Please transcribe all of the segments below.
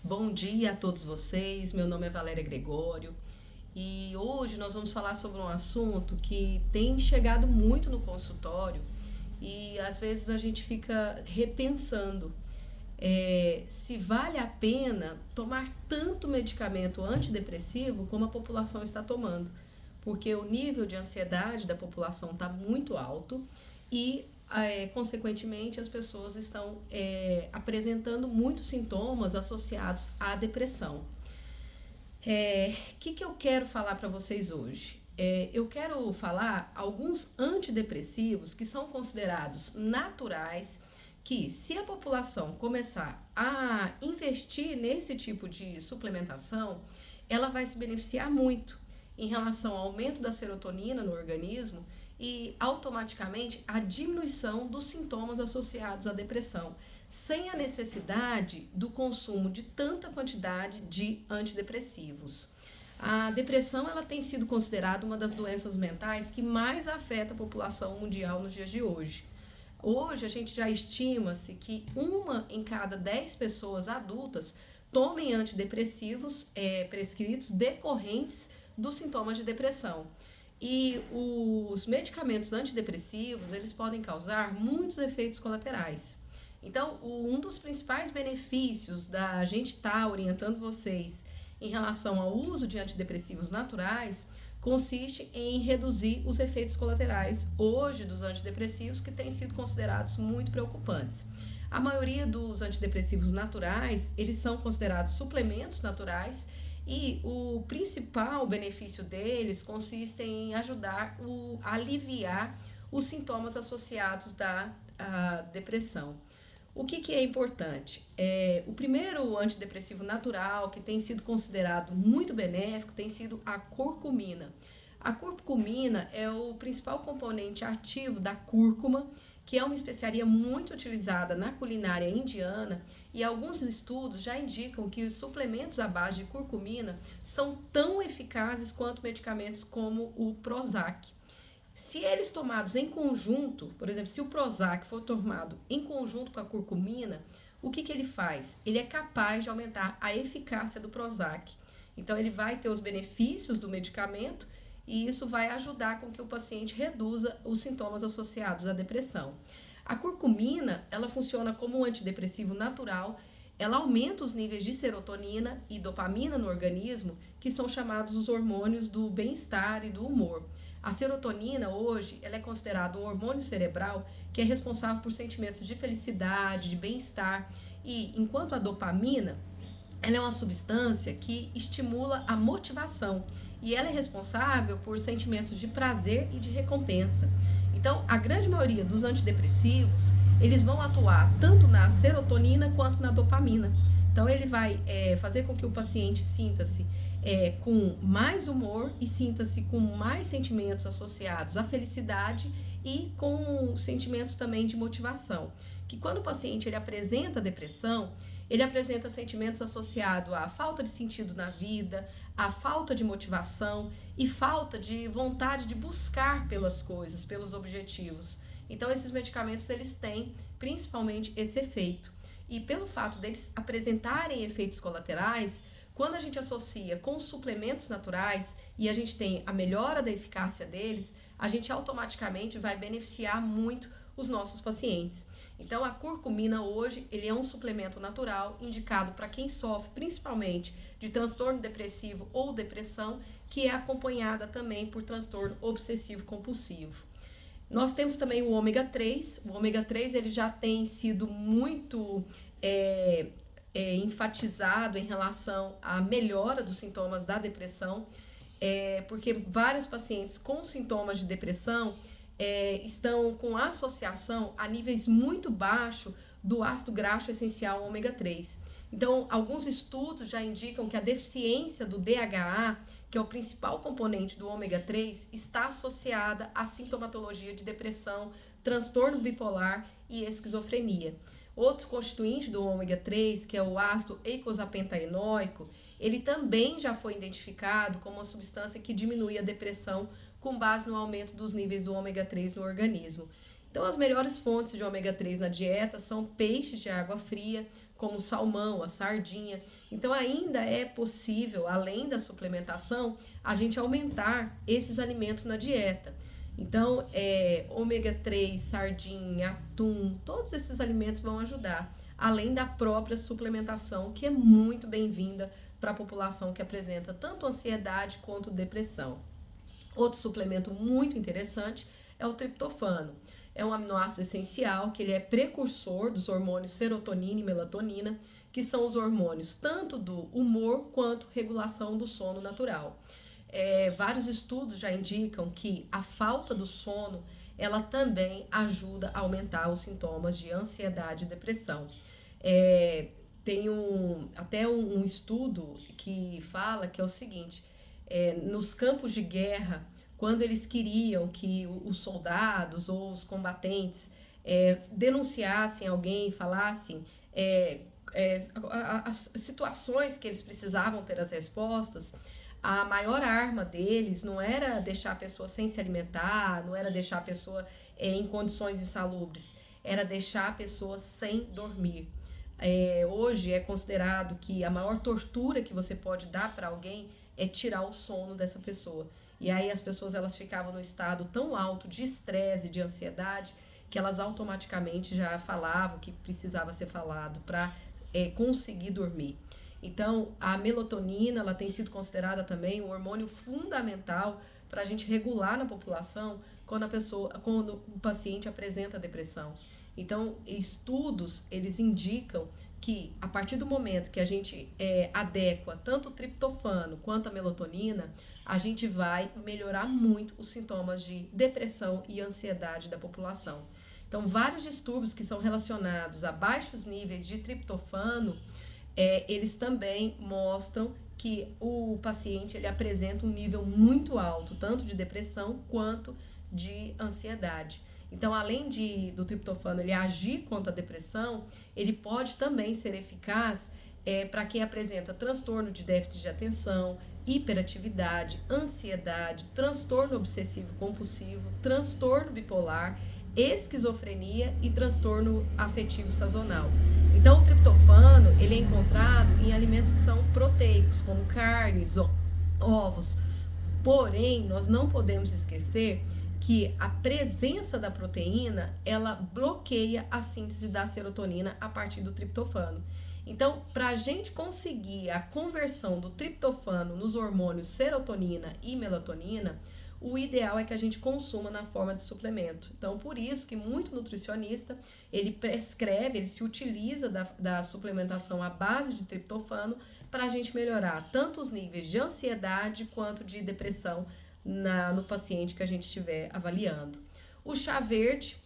Bom dia a todos vocês, meu nome é Valéria Gregório e hoje nós vamos falar sobre um assunto que tem chegado muito no consultório e às vezes a gente fica repensando se vale a pena tomar tanto medicamento antidepressivo como a população está tomando, porque o nível de ansiedade da população está muito alto e consequentemente, as pessoas estão apresentando muitos sintomas associados à depressão. Que eu quero falar para vocês hoje? Eu quero falar alguns antidepressivos que são considerados naturais, que se a população começar a investir nesse tipo de suplementação, ela vai se beneficiar muito em relação ao aumento da serotonina no organismo e automaticamente a diminuição dos sintomas associados à depressão, sem a necessidade do consumo de tanta quantidade de antidepressivos. A depressão ela tem sido considerada uma das doenças mentais que mais afeta a população mundial nos dias de hoje. Hoje a gente já estima-se que 1 em cada 10 pessoas adultas tomem antidepressivos prescritos decorrentes dos sintomas de depressão. E os medicamentos antidepressivos, eles podem causar muitos efeitos colaterais. Então, um dos principais benefícios da gente estar orientando vocês em relação ao uso de antidepressivos naturais consiste em reduzir os efeitos colaterais hoje dos antidepressivos que têm sido considerados muito preocupantes. A maioria dos antidepressivos naturais, eles são considerados suplementos naturais e o principal benefício deles consiste em ajudar a aliviar os sintomas associados da depressão. O que é importante? O primeiro antidepressivo natural que tem sido considerado muito benéfico tem sido a curcumina. A curcumina é o principal componente ativo da cúrcuma, que é uma especiaria muito utilizada na culinária indiana, e alguns estudos já indicam que os suplementos à base de curcumina são tão eficazes quanto medicamentos como o Prozac. Se eles tomados em conjunto, por exemplo, se o Prozac for tomado em conjunto com a curcumina, o que ele faz? Ele é capaz de aumentar a eficácia do Prozac. Então, ele vai ter os benefícios do medicamento e isso vai ajudar com que o paciente reduza os sintomas associados à depressão. A curcumina, ela funciona como um antidepressivo natural, ela aumenta os níveis de serotonina e dopamina no organismo, que são chamados os hormônios do bem-estar e do humor. A serotonina hoje ela é considerada um hormônio cerebral que é responsável por sentimentos de felicidade, de bem-estar, e enquanto a dopamina ela é uma substância que estimula a motivação e ela é responsável por sentimentos de prazer e de recompensa. Então, a grande maioria dos antidepressivos, eles vão atuar tanto na serotonina quanto na dopamina. Então, ele vai fazer com que o paciente sinta-se com mais humor e sinta-se com mais sentimentos associados à felicidade e com sentimentos também de motivação. Que quando o paciente ele apresenta depressão, ele apresenta sentimentos associados à falta de sentido na vida, à falta de motivação e falta de vontade de buscar pelas coisas, pelos objetivos. Então, esses medicamentos, eles têm principalmente esse efeito. E pelo fato deles apresentarem efeitos colaterais, quando a gente associa com suplementos naturais e a gente tem a melhora da eficácia deles, a gente automaticamente vai beneficiar muito os nossos pacientes. Então, a curcumina hoje, ele é um suplemento natural indicado para quem sofre principalmente de transtorno depressivo ou depressão, que é acompanhada também por transtorno obsessivo compulsivo. Nós temos também o ômega 3. O ômega 3 ele já tem sido muito enfatizado em relação à melhora dos sintomas da depressão, porque vários pacientes com sintomas de depressão estão com associação a níveis muito baixos do ácido graxo essencial ômega 3. Então, alguns estudos já indicam que a deficiência do DHA, que é o principal componente do ômega 3, está associada à sintomatologia de depressão, transtorno bipolar e esquizofrenia. Outro constituinte do ômega 3, que é o ácido eicosapentaenoico, ele também já foi identificado como uma substância que diminui a depressão com base no aumento dos níveis do ômega 3 no organismo. Então, as melhores fontes de ômega 3 na dieta são peixes de água fria, como o salmão, a sardinha. Então, ainda é possível, além da suplementação, a gente aumentar esses alimentos na dieta. Então, ômega 3, sardinha, atum, todos esses alimentos vão ajudar, além da própria suplementação, que é muito bem-vinda para a população que apresenta tanto ansiedade quanto depressão. Outro suplemento muito interessante é o triptofano. É um aminoácido essencial, que ele é precursor dos hormônios serotonina e melatonina, que são os hormônios tanto do humor quanto regulação do sono natural. Vários estudos já indicam que a falta do sono, ela também ajuda a aumentar os sintomas de ansiedade e depressão. Tem até um estudo que fala que é o seguinte, nos campos de guerra, quando eles queriam que os soldados ou os combatentes denunciassem alguém, falassem as situações que eles precisavam ter as respostas, a maior arma deles não era deixar a pessoa sem se alimentar, não era deixar a pessoa em condições insalubres, era deixar a pessoa sem dormir. Hoje é considerado que a maior tortura que você pode dar para alguém é tirar o sono dessa pessoa. E aí as pessoas elas ficavam no estado tão alto de estresse e de ansiedade que elas automaticamente já falavam o que precisava ser falado para conseguir dormir. Então, a melatonina ela tem sido considerada também um hormônio fundamental para a gente regular na população quando o paciente apresenta depressão. Então, estudos, eles indicam que a partir do momento que a gente adequa tanto o triptofano quanto a melatonina, a gente vai melhorar muito os sintomas de depressão e ansiedade da população. Então, vários distúrbios que são relacionados a baixos níveis de triptofano, eles também mostram que o paciente ele apresenta um nível muito alto, tanto de depressão quanto de ansiedade. Então, além do triptofano ele agir contra a depressão, ele pode também ser eficaz para quem apresenta transtorno de déficit de atenção, hiperatividade, ansiedade, transtorno obsessivo compulsivo, transtorno bipolar, esquizofrenia e transtorno afetivo sazonal. Então, o triptofano ele é encontrado em alimentos que são proteicos, como carnes, ovos. Porém, nós não podemos esquecer que a presença da proteína, ela bloqueia a síntese da serotonina a partir do triptofano. Então, para a gente conseguir a conversão do triptofano nos hormônios serotonina e melatonina, o ideal é que a gente consuma na forma de suplemento. Então, por isso que muito nutricionista, ele prescreve, ele se utiliza da suplementação à base de triptofano para a gente melhorar tanto os níveis de ansiedade quanto de depressão no paciente que a gente estiver avaliando. O chá verde,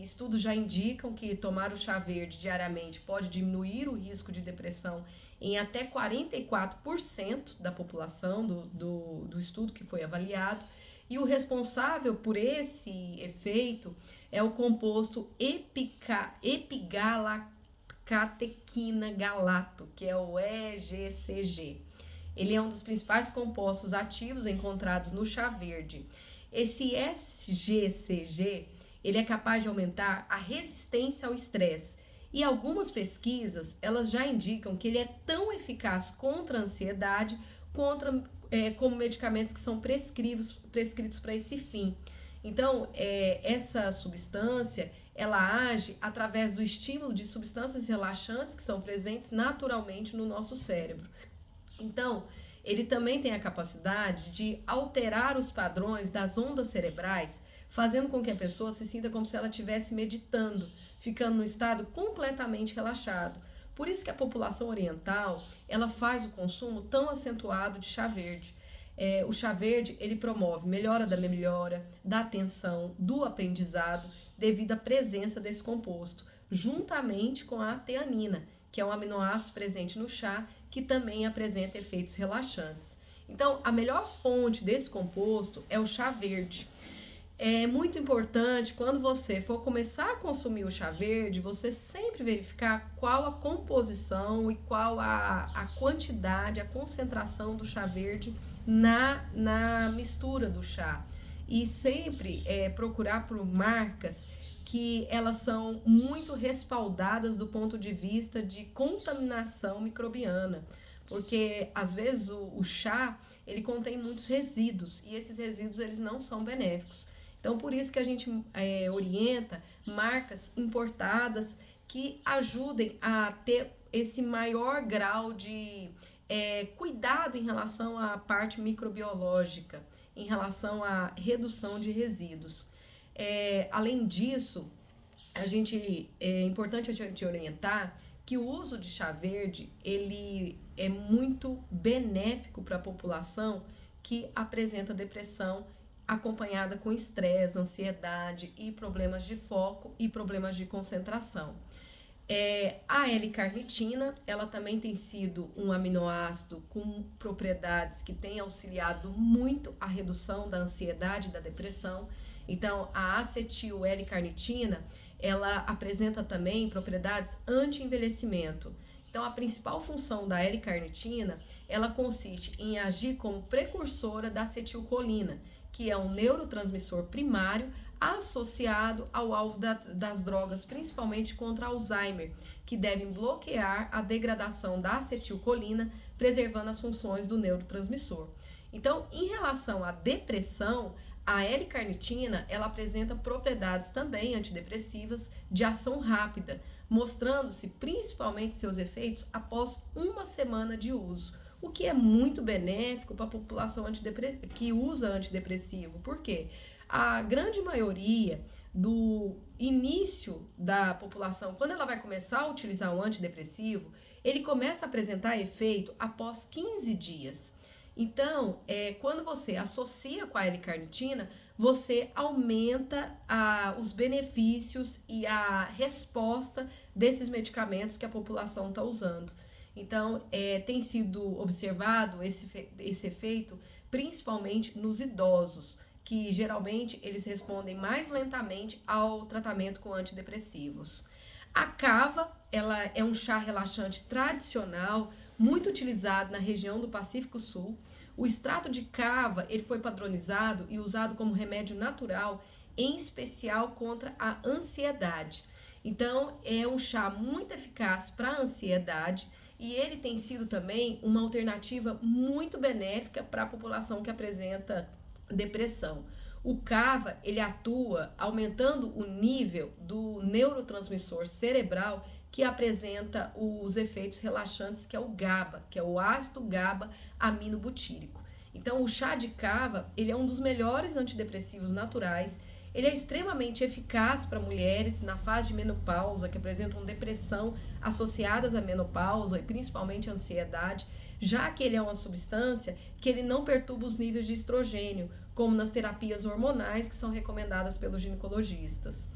estudos já indicam que tomar o chá verde diariamente pode diminuir o risco de depressão em até 44% da população do estudo que foi avaliado. E o responsável por esse efeito é o composto epigalacatequina galato, que é o EGCG. Ele é um dos principais compostos ativos encontrados no chá verde. Esse SGCG, ele é capaz de aumentar a resistência ao estresse. E algumas pesquisas, elas já indicam que ele é tão eficaz contra a ansiedade, como medicamentos que são prescritos para esse fim. Então, essa substância, ela age através do estímulo de substâncias relaxantes que são presentes naturalmente no nosso cérebro. Então, ele também tem a capacidade de alterar os padrões das ondas cerebrais, fazendo com que a pessoa se sinta como se ela estivesse meditando, ficando num estado completamente relaxado. Por isso que a população oriental, ela faz o consumo tão acentuado de chá verde. O chá verde, ele promove melhora da atenção, do aprendizado, devido à presença desse composto, juntamente com a teanina, que é um aminoácido presente no chá, que também apresenta efeitos relaxantes. Então, a melhor fonte desse composto é o chá verde. É muito importante, quando você for começar a consumir o chá verde, você sempre verificar qual a composição e qual a quantidade, a concentração do chá verde na mistura do chá. E sempre procurar por marcas que elas são muito respaldadas do ponto de vista de contaminação microbiana, porque às vezes o chá ele contém muitos resíduos e esses resíduos eles não são benéficos. Então por isso que a gente orienta marcas importadas que ajudem a ter esse maior grau de cuidado em relação à parte microbiológica, em relação à redução de resíduos. Além disso, é importante a gente orientar que o uso de chá verde ele é muito benéfico para a população que apresenta depressão acompanhada com estresse, ansiedade e problemas de foco e problemas de concentração. A L-carnitina, ela também tem sido um aminoácido com propriedades que têm auxiliado muito a redução da ansiedade e da depressão. Então, a acetil L-carnitina, ela apresenta também propriedades anti-envelhecimento. Então, a principal função da L-carnitina, ela consiste em agir como precursora da acetilcolina, que é um neurotransmissor primário associado ao alvo das drogas, principalmente contra Alzheimer, que devem bloquear a degradação da acetilcolina, preservando as funções do neurotransmissor. Então, em relação à depressão, a L-carnitina, ela apresenta propriedades também antidepressivas de ação rápida, mostrando-se principalmente seus efeitos após uma semana de uso, o que é muito benéfico para a população que usa antidepressivo. Por quê? A grande maioria do início da população, quando ela vai começar a utilizar um antidepressivo, ele começa a apresentar efeito após 15 dias. Então, quando você associa com a L-carnitina, você aumenta os benefícios e a resposta desses medicamentos que a população está usando. Então, tem sido observado esse efeito principalmente nos idosos, que geralmente eles respondem mais lentamente ao tratamento com antidepressivos. A cava, ela é um chá relaxante tradicional, muito utilizado na região do Pacífico Sul. O extrato de cava, ele foi padronizado e usado como remédio natural, em especial contra a ansiedade. Então, é um chá muito eficaz para a ansiedade e ele tem sido também uma alternativa muito benéfica para a população que apresenta depressão. O cava, ele atua aumentando o nível do neurotransmissor cerebral que apresenta os efeitos relaxantes, que é o GABA, que é o ácido GABA aminobutírico. Então, o chá de cava, ele é um dos melhores antidepressivos naturais. Ele é extremamente eficaz para mulheres na fase de menopausa, que apresentam depressão associadas à menopausa e principalmente ansiedade, já que ele é uma substância que ele não perturba os níveis de estrogênio, como nas terapias hormonais que são recomendadas pelos ginecologistas.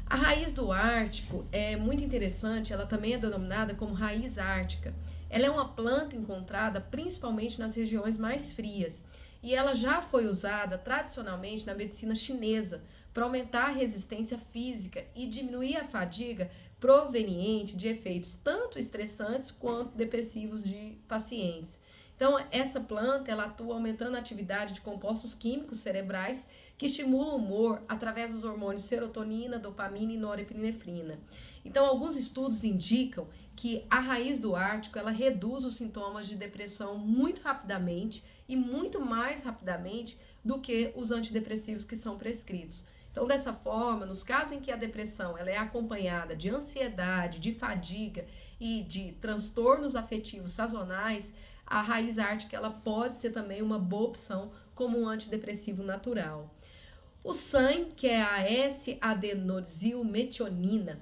A raiz do Ártico é muito interessante, ela também é denominada como raiz ártica. Ela é uma planta encontrada principalmente nas regiões mais frias e ela já foi usada tradicionalmente na medicina chinesa para aumentar a resistência física e diminuir a fadiga proveniente de efeitos tanto estressantes quanto depressivos de pacientes. Então, essa planta ela atua aumentando a atividade de compostos químicos cerebrais que estimulam o humor através dos hormônios serotonina, dopamina e norepinefrina. Então, alguns estudos indicam que a raiz do ártico ela reduz os sintomas de depressão muito rapidamente e muito mais rapidamente do que os antidepressivos que são prescritos. Então, dessa forma, nos casos em que a depressão ela é acompanhada de ansiedade, de fadiga e de transtornos afetivos sazonais, a raiz ártica ela pode ser também uma boa opção como um antidepressivo natural. O SAN, que é a S-adenosylmetionina,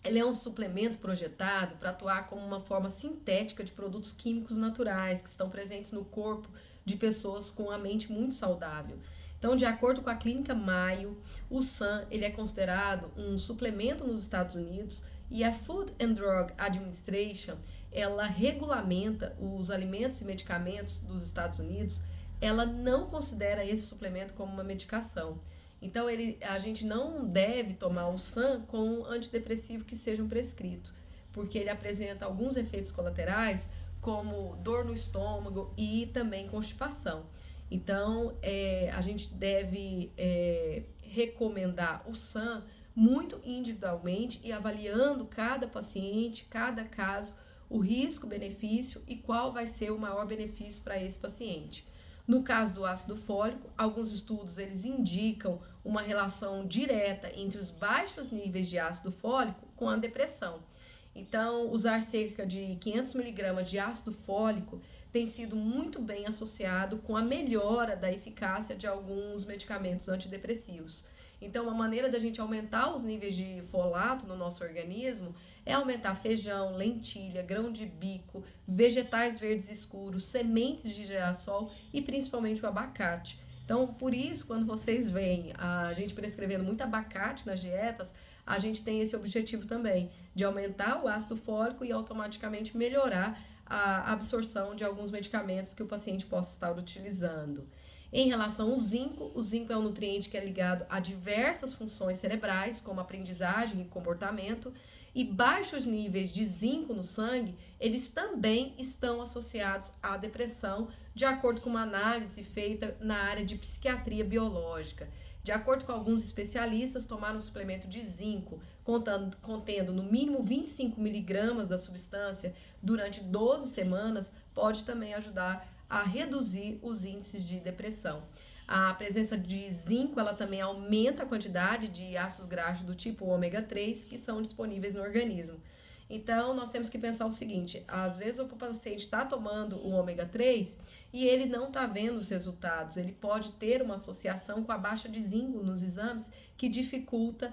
ele é um suplemento projetado para atuar como uma forma sintética de produtos químicos naturais que estão presentes no corpo de pessoas com a mente muito saudável. Então, de acordo com a clínica Mayo, o SAN ele é considerado um suplemento nos Estados Unidos e a Food and Drug Administration ela regulamenta os alimentos e medicamentos dos Estados Unidos, ela não considera esse suplemento como uma medicação. Então, a gente não deve tomar o SAN com um antidepressivo que sejam prescritos, porque ele apresenta alguns efeitos colaterais, como dor no estômago e também constipação. Então, a gente deve recomendar o SAN muito individualmente e avaliando cada paciente, cada caso, o risco-benefício e qual vai ser o maior benefício para esse paciente. No caso do ácido fólico, alguns estudos eles indicam uma relação direta entre os baixos níveis de ácido fólico com a depressão. Então, usar cerca de 500 miligramas de ácido fólico tem sido muito bem associado com a melhora da eficácia de alguns medicamentos antidepressivos. Então, uma maneira da gente aumentar os níveis de folato no nosso organismo é aumentar feijão, lentilha, grão de bico, vegetais verdes escuros, sementes de girassol e principalmente o abacate. Então, por isso, quando vocês veem a gente prescrevendo muito abacate nas dietas, a gente tem esse objetivo também, de aumentar o ácido fólico e automaticamente melhorar a absorção de alguns medicamentos que o paciente possa estar utilizando. Em relação ao zinco, o zinco é um nutriente que é ligado a diversas funções cerebrais, como aprendizagem e comportamento, e baixos níveis de zinco no sangue, eles também estão associados à depressão, de acordo com uma análise feita na área de psiquiatria biológica. De acordo com alguns especialistas, tomar um suplemento de zinco contendo no mínimo 25 miligramas da substância durante 12 semanas pode também ajudar a reduzir os índices de depressão. A presença de zinco, ela também aumenta a quantidade de ácidos graxos do tipo ômega 3 que são disponíveis no organismo. Então, nós temos que pensar o seguinte, às vezes o paciente está tomando o ômega 3 e ele não está vendo os resultados, ele pode ter uma associação com a baixa de zinco nos exames que dificulta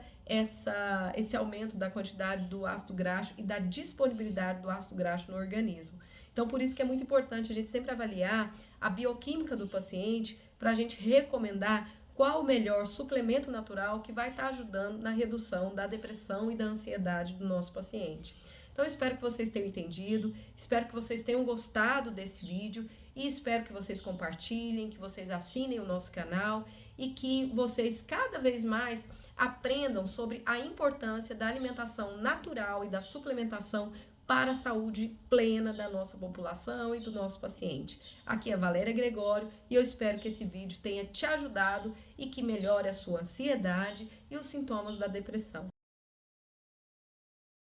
esse aumento da quantidade do ácido graxo e da disponibilidade do ácido graxo no organismo. Então, por isso que é muito importante a gente sempre avaliar a bioquímica do paciente para a gente recomendar qual o melhor suplemento natural que vai estar ajudando na redução da depressão e da ansiedade do nosso paciente. Então, espero que vocês tenham entendido, espero que vocês tenham gostado desse vídeo e espero que vocês compartilhem, que vocês assinem o nosso canal e que vocês cada vez mais aprendam sobre a importância da alimentação natural e da suplementação para a saúde plena da nossa população e do nosso paciente. Aqui é a Valéria Gregório e eu espero que esse vídeo tenha te ajudado e que melhore a sua ansiedade e os sintomas da depressão.